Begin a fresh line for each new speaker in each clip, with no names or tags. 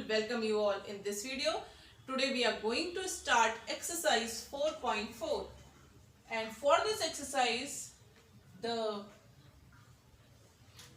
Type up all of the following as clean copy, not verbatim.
welcome you all in this video. Today we are going to start exercise 4.4, and for this exercise the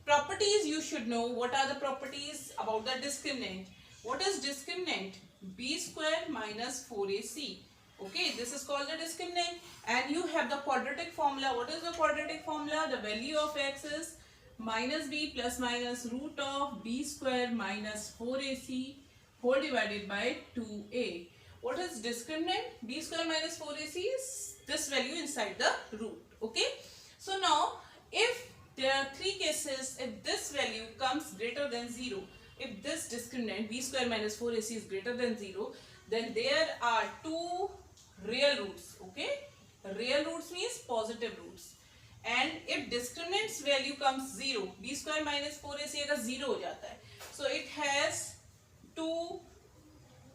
properties you should know. What are the properties about the discriminant? What is discriminant? B square minus 4ac. Okay, this is called the discriminant, and you have the quadratic formula. What is the quadratic formula? The value of x is minus b plus minus root of b square minus 4ac whole divided by 2a. What is discriminant? B square minus 4ac is this value inside the root. Okay, so now if there are three cases, if this value comes greater than 0, if this discriminant b square minus 4ac is greater than 0, then there are two real roots. Okay, real roots means positive roots. And if discriminant's value comes 0, b square minus 4ac अगर 0 हो जाता है, so it has two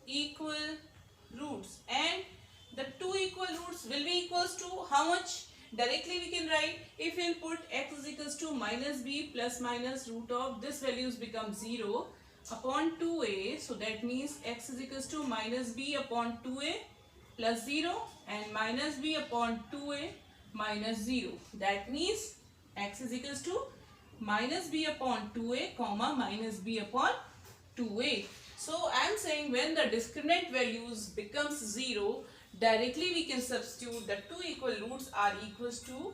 equal roots, and the two equal roots will be equals to how much? Directly we can write, if we put x is equals to minus b plus minus root of this values become 0 upon 2a, so that means x is equals to minus b upon 2a plus 0 and minus b upon 2a minus 0. That means x is equals to minus b upon 2a comma minus b upon 2a. So I am saying when the discriminant values becomes 0, directly we can substitute the two equal roots are equals to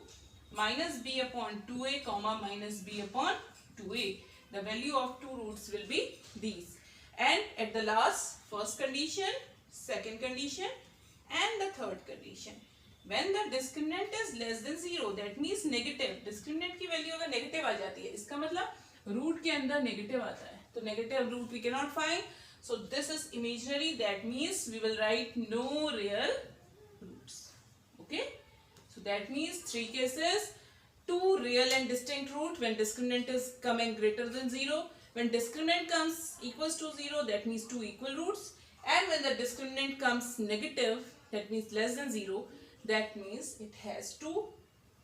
minus b upon 2a comma minus b upon 2a. The value of two roots will be these. And at the last, first condition, second condition and the third condition. When the discriminant is less than 0, that means negative. Discriminant की value अगर negative आ जाती है, इसका मतलब root के अंदर negative आता है. तो negative root we cannot find. So this is imaginary. That means we will write no real roots. Okay. So that means three cases. Two real and distinct root when discriminant is coming greater than 0. When discriminant comes equals to 0, that means two equal roots. And when the discriminant comes negative, that means less than 0, that means it has two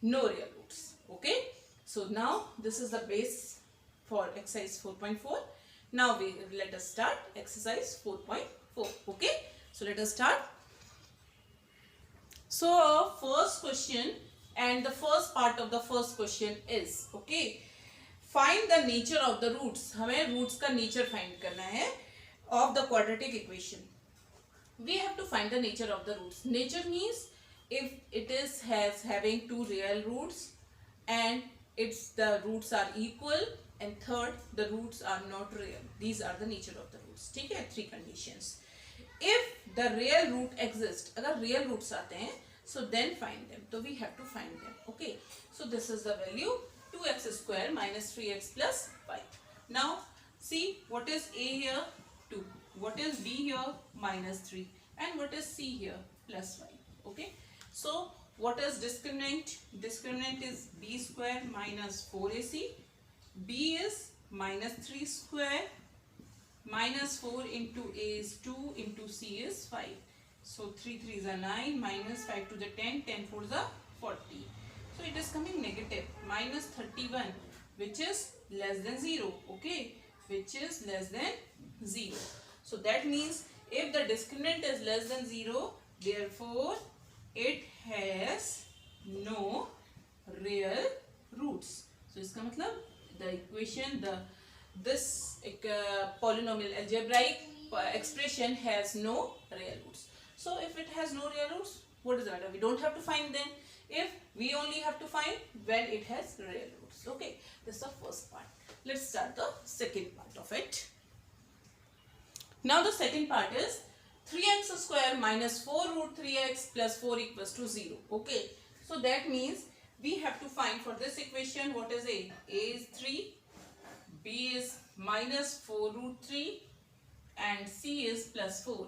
no real roots. Okay. So now this is the base for exercise 4.4. Now let us start exercise 4.4. Okay. So let us start. So first question, and the first part of the first question is, okay, find the nature of the roots. हमें roots का nature find करना है of the quadratic equation. We have to find the nature of the roots. Nature means if it is having two real roots and the roots are equal, and third, the roots are not real. These are the nature of the roots. ठीक है, three conditions. If the real root exists, अगर real roots आते हैं, so then find them. So we have to find them. Okay. So this is the value 2x square minus 3x plus 5. Now see what is a here 2, what is b here minus 3, and what is c here plus 5. Okay. So what is discriminant? Discriminant is b square minus 4ac. B is minus 3 square minus 4 into a is 2 into c is 5. So 3 3s are 9 minus 5 to the 10, 10 4s are 40. So it is coming negative minus 31, which is less than 0. Okay, which is less than 0. So that means if the discriminant is less than 0, therefore it has no real roots. So इसका मतलब the equation, this polynomial algebraic expression has no real roots. So if it has no real roots, what does it matter? We don't have to find them. If we only have to find when it has real roots. Okay, this is the first part. Let's start the second part of it. Now the second part is 3x square minus 4 root 3x plus 4 equals to 0. Okay, so that means we have to find for this equation what is a. A is 3, b is minus 4 root 3 and c is plus 4.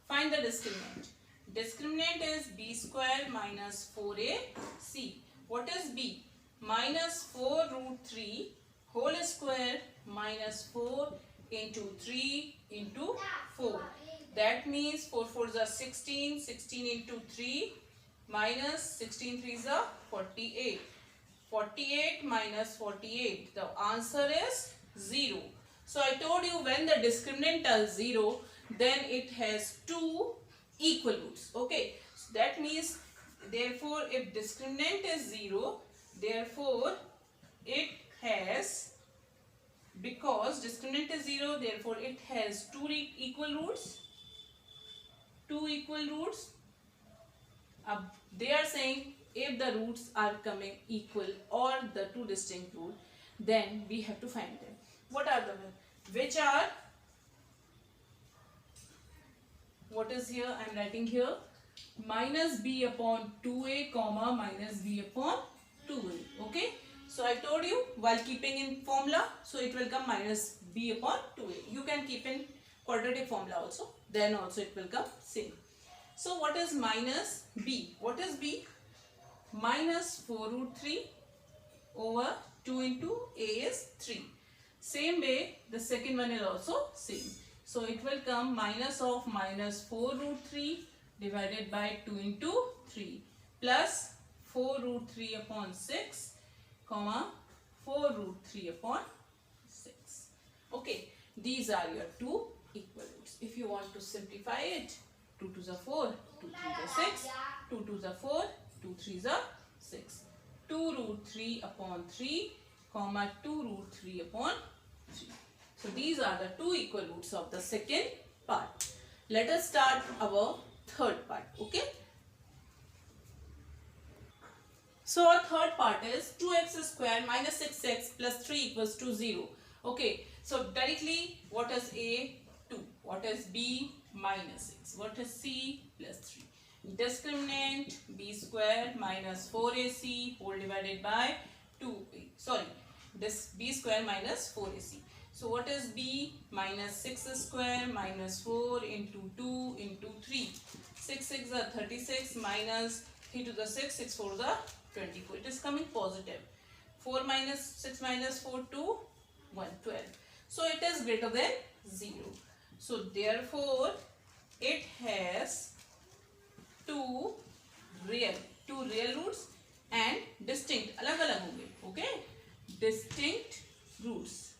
Find the discriminant. Discriminant is b square minus 4ac. What is b? Minus 4 root 3 whole square minus 4 into 3 into 4. That means 4 4s are 16, 16 into 3 minus 16 3s are 48. 48 minus 48. The answer is 0. So I told you when the discriminant is 0, then it has two equal roots. Okay, so that means therefore if discriminant is 0, therefore it has, because discriminant is 0, therefore it has two equal roots. Two equal roots. They are saying if the roots are coming equal or the two distinct roots, then we have to find them. What are them? Which are, what is here? I am writing here minus b upon 2a comma minus b upon 2a. Okay. So I told you while keeping in formula, so it will come minus b upon 2a. You can keep in quadratic formula also. Then also it will come same. So what is minus b? What is b? Minus 4 root 3 over 2 into a is 3. Same way the second one is also same. So it will come minus of minus 4 root 3 divided by 2 into 3 plus 4 root 3 upon 6 comma 4 root 3 upon 6. Okay, these are your two equal roots. If you want to simplify it, 2 2s are 4, 2 3s are 6, 2 2s are 4, 2 3s are 6. 2 root 3 upon 3 comma 2 root 3 upon 3. So these are the two equal roots of the second part. Let us start our third part. Okay. So our third part is 2x square minus 6x plus 3 equals to 0. Okay. So directly what is A? 2. What is B? Minus 6. What is C? Plus 3. Discriminant b square minus 4ac whole divided by 2a. Sorry. This b square minus 4ac. So what is b? Minus 6 square minus 4 into 2 into 3. 6 6 are 36 minus 3 to the 6, 6 4 the 24. It is coming positive. 4 minus 6 minus 4 2, 1, 12. So it is greater than 0. So therefore it has two real roots and distinct, alag alag honge. Okay, distinct roots.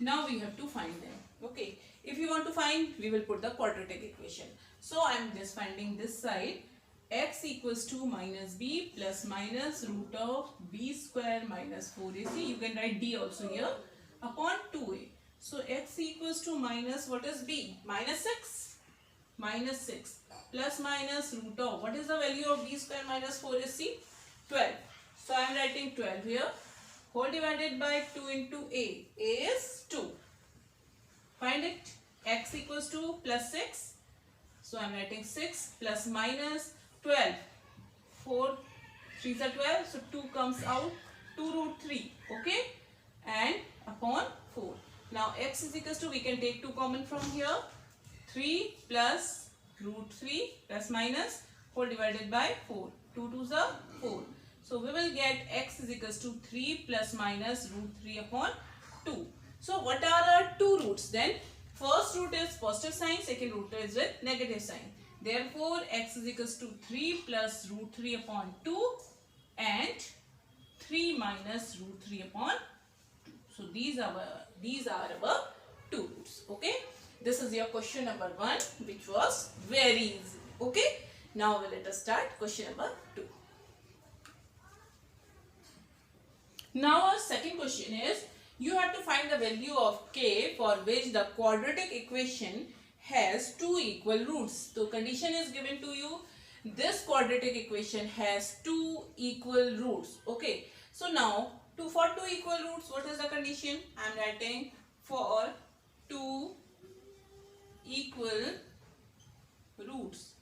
Now we have to find them. Okay, if you want to find, we will put the quadratic equation. So I am just finding this side. X equals to minus b plus minus root of b square minus 4ac. You can write d also here upon 2a. So x equals to minus, what is b? Minus 6. Minus 6 plus minus root of, what is the value of b square minus 4ac? 12. So I am writing 12 here. Whole divided by 2 into a. A is 2. Find it. X equals to plus 6. So I am writing 6 plus minus 12. 4 3s are 12. So 2 comes out. 2 root 3. Okay. And upon 4. Now x is equals to, we can take 2 common from here. 3 plus root 3 plus minus whole divided by 4. 2 2s are 4. So we will get x is equals to 3 plus minus root 3 upon 2. So what are our two roots then? First root is positive sign, second root is with negative sign. Therefore x is equals to 3 plus root 3 upon 2 and 3 minus root 3 upon 2. So these are our two roots. Okay. This is your question number 1, which was very easy. Okay. Now let us start question number 2. Now our second question is, you have to find the value of k for which the quadratic equation has two equal roots. So condition is given to you. This quadratic equation has two equal roots. Okay. So now for two equal roots, what is the condition? I am writing for two equal roots,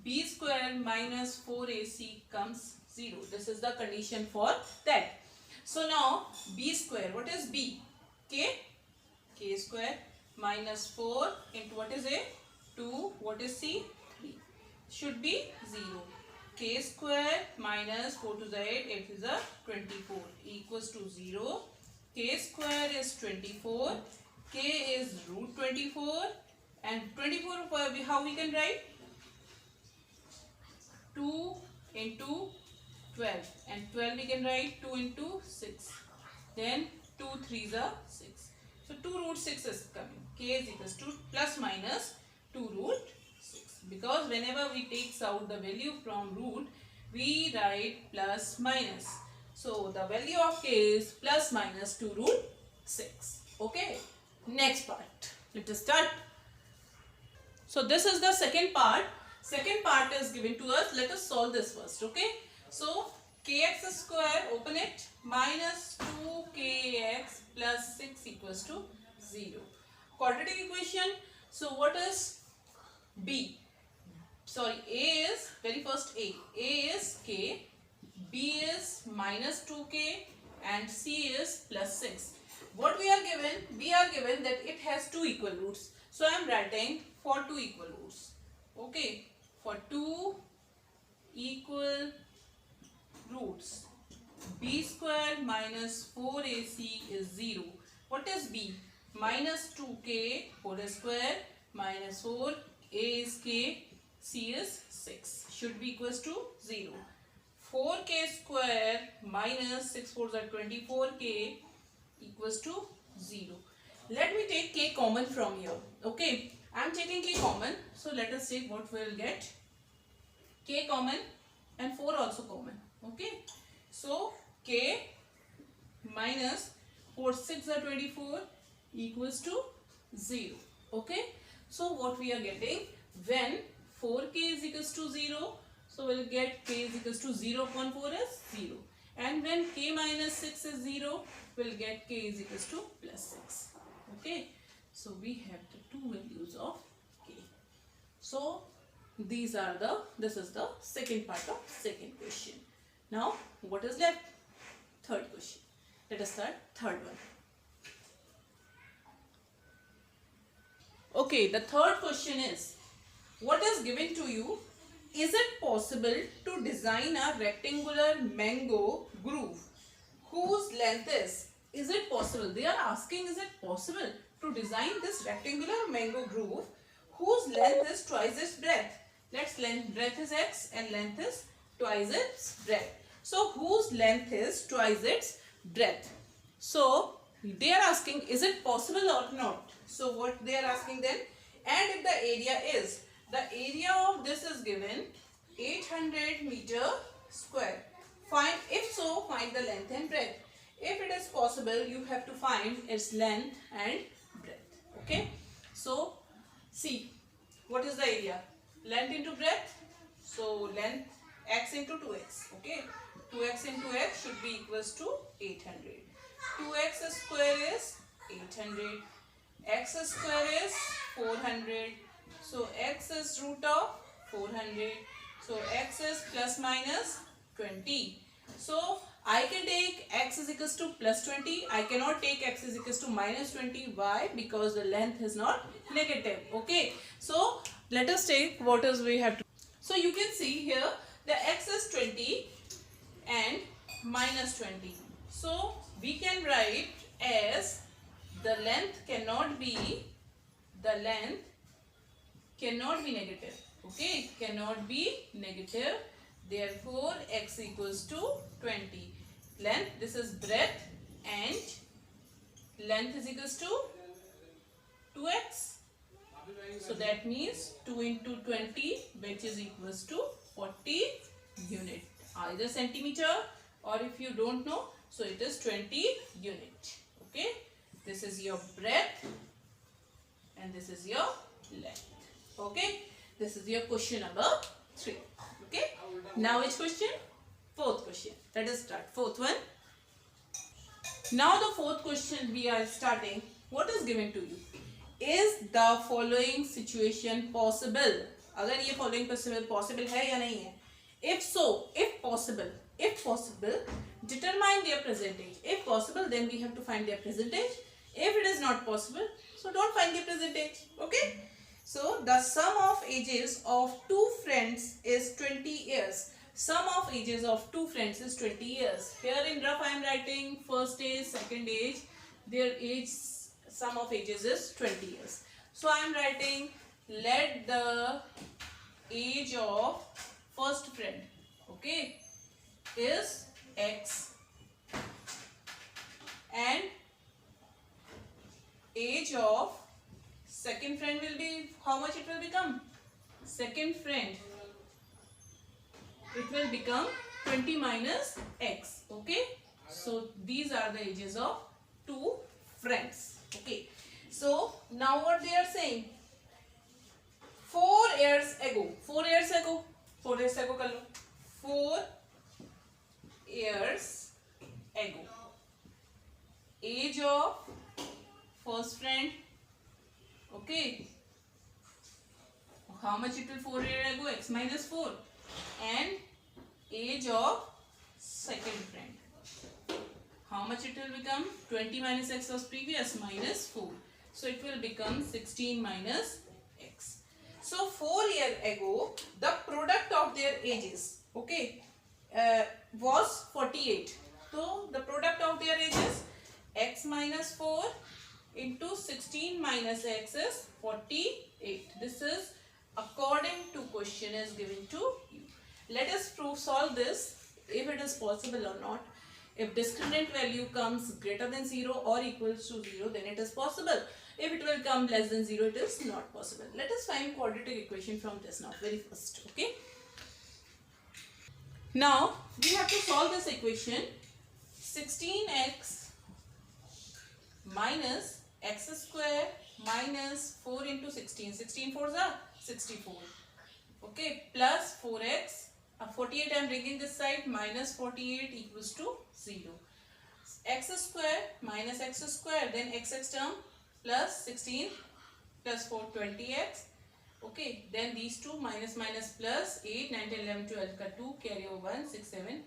b square minus 4ac comes 0. This is the condition for that. So now b square, what is b? K square minus 4 into what is a? 2. What is c? 3. Should be 0. K square minus 4 to the 8, 8 is a 24 equals to 0. K square is 24. K is root 24. And 24, how we can write? 2 into 12. And 12 we can write 2 into 6. Then 2 3s are 6. So 2 root 6 is coming. K is equals to plus minus 2 root 6. Because whenever we takes out the value from root, we write plus minus. So the value of K is plus minus 2 root 6. Okay. Next part. Let us start. So this is the second part. Second part is given to us. Let us solve this first. Okay. So kx square, open it, minus 2kx plus 6 equals to 0. Quadratic equation. So what is B? Sorry, A is, very first A. A is k, B is minus 2k and C is plus 6. What we are given? We are given that it has 2 equal roots. So I am writing for 2 equal roots. Okay. For 2 equal roots, b square minus 4ac is 0. What is b? Minus 2k whole square minus 4, a is k, c is 6. Should be equals to 0. 4k square minus 6 4s are 24k equals to 0. Let me take k common from here. Okay. I am taking k common. So let us take what we will get. K common and 4 also common. Okay. So k minus 4 6 are 24 equals to 0. Okay. So what we are getting, when 4k is equals to 0, so we will get k is equals to 0 upon 4 is 0. And when k minus 6 is 0, we will get k is equals to plus 6. Okay. So we have the two values of k. So this is the second part of second question. Now what is left? Third question. Let us start third one. Okay, the third question is, what is given to you? Is it possible to design a rectangular mango groove whose length is? Is it possible? They are asking, is it possible to design this rectangular mango groove whose length is twice its breadth? Let's breadth is x and length is twice its breadth. So whose length is twice its breadth? So they are asking, is it possible or not? So what they are asking then? And if the area of this is given 800 meter square. Find, if so, find the length and breadth. If it is possible, you have to find its length and breadth. Okay. So see, what is the area? Length into breadth. So length x into 2x. Okay. 2x into x should be equals to 800. 2x square is 800. X square is 400. So x is root of 400. So x is plus minus 20. So I can take x is equals to plus 20. I cannot take x is equals to minus 20. Why? Because the length is not negative. Okay. So let us take what is we have to. So you can see here the x is 20 and minus 20. So we can write as the length cannot be negative. Okay, cannot be negative. Therefore x equals to 20. Length, this is breadth, and length is equals to 2x. So that means 2 into 20, which is equals to 40 unit. Either centimeter, or if you don't know, so it is 20 unit. Okay. This is your breadth and this is your length. Okay. This is your question number 3. Okay. Now which question? Fourth question. Let us start. Fourth one. Now the fourth question we are starting. What is given to you? Is the following situation possible? अगर ये following possible है या नहीं है? If so, if possible, determine their percentage. If possible, then we have to find their percentage. If it is not possible, so don't find their percentage. Okay. So the sum of ages of two friends is 20 years. Sum of ages of two friends is 20 years. Here in rough I am writing first age, second age. Their age, sum of ages is 20 years. So I am writing, let the age of first friend, okay, is x, and second friend will be, how much it will become? Second friend, it will become 20 minus x. Okay, so these are the ages of two friends. Okay, so now what they are saying, 4 years ago, 4 years ago, 4 years ago कर लो, 4 years ago, age of first friend. Okay, how much it will 4 years ago? X minus 4. And age of second friend, how much it will become? 20 minus x was previous, minus 4. So it will become 16 minus x. So 4 years ago, the product of their ages, okay, was 48. So the product of their ages, x minus 4 into 16 minus x is 48. This is according to question is given to you. Let us solve this if it is possible or not. If discriminant value comes greater than 0 or equals to 0, then it is possible. If it will come less than 0, it is not possible. Let us find quadratic equation from this now, very first. Okay. Now we have to solve this equation. 16x minus x square minus 4 into 16. 16 4s are 64. Okay, plus 4x. 48 I am bringing this side, minus 48 equals to 0. X square minus x square, then x term plus 16 plus 4 20x. Okay, then these two minus minus plus 8 9 10 11 12 ka 2 carry over 1 6 7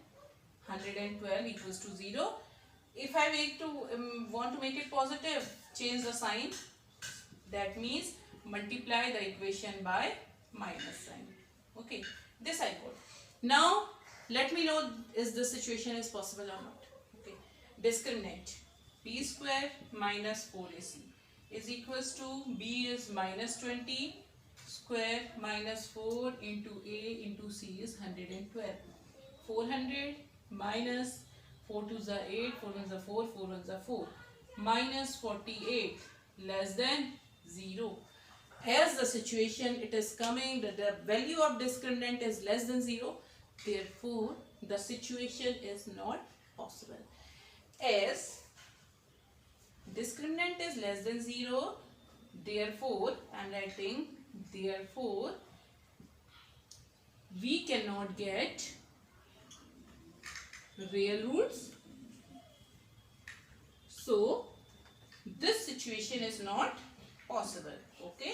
112 equals to 0. If I want to make it positive, change the sign. That means multiply the equation by minus sign. Okay, this I got. Now let me know is this situation is possible or not. Okay, discriminant b square minus 4ac is equals to b is minus 20 square minus 4 into a into c is 112. 400 minus 4 2s are 8, 4 1s are 4, 4 1s are 4, minus 48 less than 0. As the situation it is coming that the value of discriminant is less than 0, therefore the situation is not possible. As discriminant is less than 0, therefore I am writing, therefore we cannot get real roots. So this situation is not possible. Okay,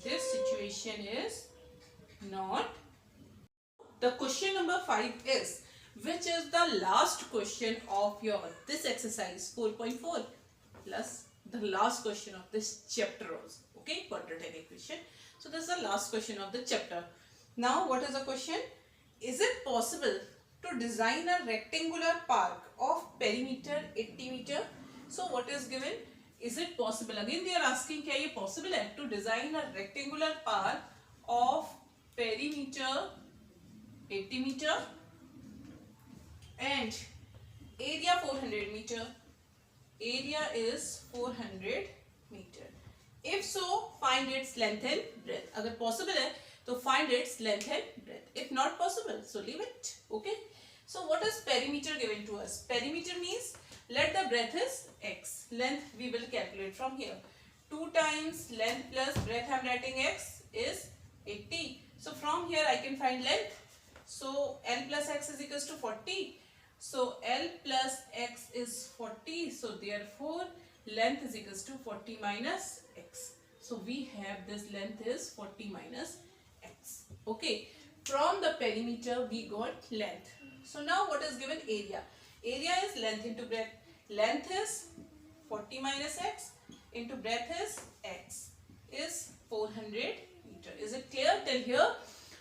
this situation is not. The question number 5 is, which is the last question of your this exercise 4.4 plus the last question of this chapter also. Okay, quadratic equation. So this is the last question of the chapter. Now what is the question? Is it possible to design a rectangular park of perimeter 80 meter? So what is given? Is it possible? Again they are asking, क्या ये possible है to design a rectangular park of perimeter 80 meter and area 400 meter. Area is 400 meter. If so, find its length and breadth. अगर possible है तो find its length and breadth. If not possible, so leave it. Okay. So what is perimeter given to us? Perimeter means let the breadth is x. Length we will calculate from here. 2 times length plus breadth I am writing x is 80. So from here I can find length. So L plus x is equals to 40. So L plus x is 40. So therefore length is equals to 40 minus x. So we have this length is 40 minus x. Okay. From the perimeter we got length. So now what is given? Area. Area is length into breadth. Length is 40 minus x into breadth is x is 400 meter. Is it clear till here?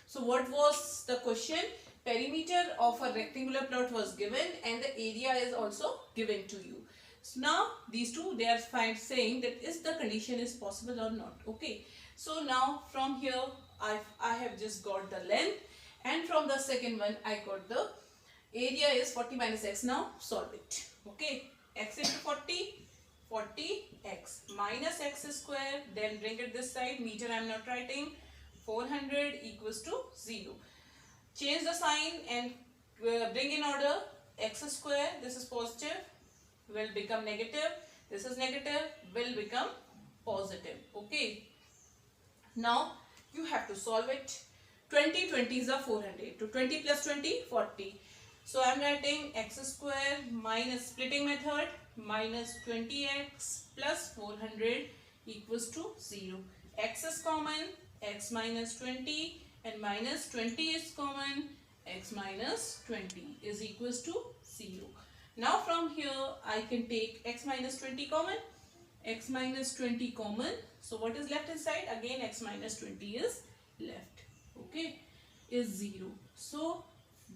So what was the question? Perimeter of a rectangular plot was given and the area is also given to you. So now these two they are saying that is the condition is possible or not. Okay. So now from here I have just got the length and from the second one I got the area is 40 minus x. Now solve it. Okay. X into 40 40x minus x square, then bring it this side, meter I am not writing, 400 equals to 0. Change the sign and bring in order. X square, this is positive, will become negative, this is negative, will become positive. Okay, now you have to solve it. 20 20s are 400, to 20 plus 20 40. So I am writing x square minus splitting method minus 20x plus 400 equals to 0. X is common, x minus 20, and minus 20 is common, x minus 20 is equals to 0. Now from here I can take x minus 20 common, x minus 20 common. So what is left inside? Again x minus 20 is left. Okay, is 0. So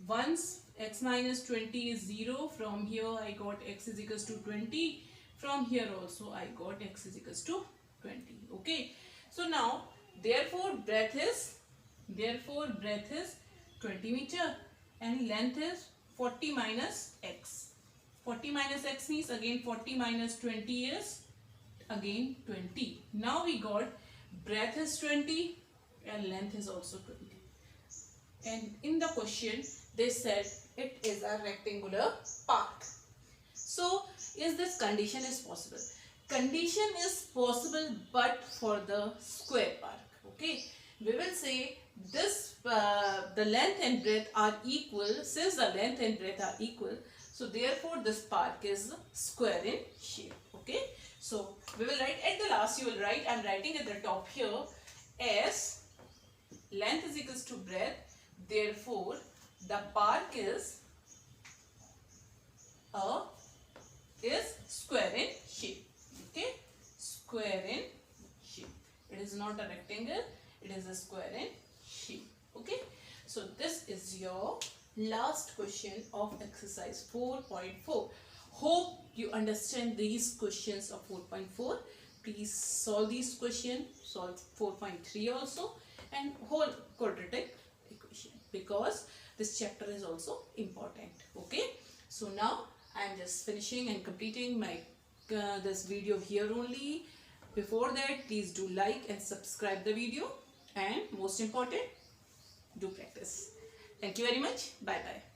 once x minus 20 is 0, from here I got x is equals to 20. From here also I got x is equals to 20. Okay, so now therefore breadth is 20 meter and length is 40 minus x. 40 minus x means again 40 minus 20 is again 20. Now we got breadth is 20 and length is also 20. And in the question they said it is a rectangular park. So is this condition is possible? Condition is possible but for the square park. Okay, we will say this the length and breadth are equal. Since the length and breadth are equal, so therefore this park is square in shape. Okay, so we will write at the last, you will write, I am writing at the top here, as length is equals to breadth, therefore the park is square in shape. Okay, square in shape. It is not a rectangle, it is a square in shape. Okay, so this is your last question of exercise 4.4. Hope you understand these questions of 4.4. Please solve these questions, solve 4.3 also, and whole quadratic equation, because this chapter is also important. Okay, so now I am just finishing and completing my this video here only. Before that, please do like and subscribe the video, and most important, do practice. Thank you very much. Bye bye.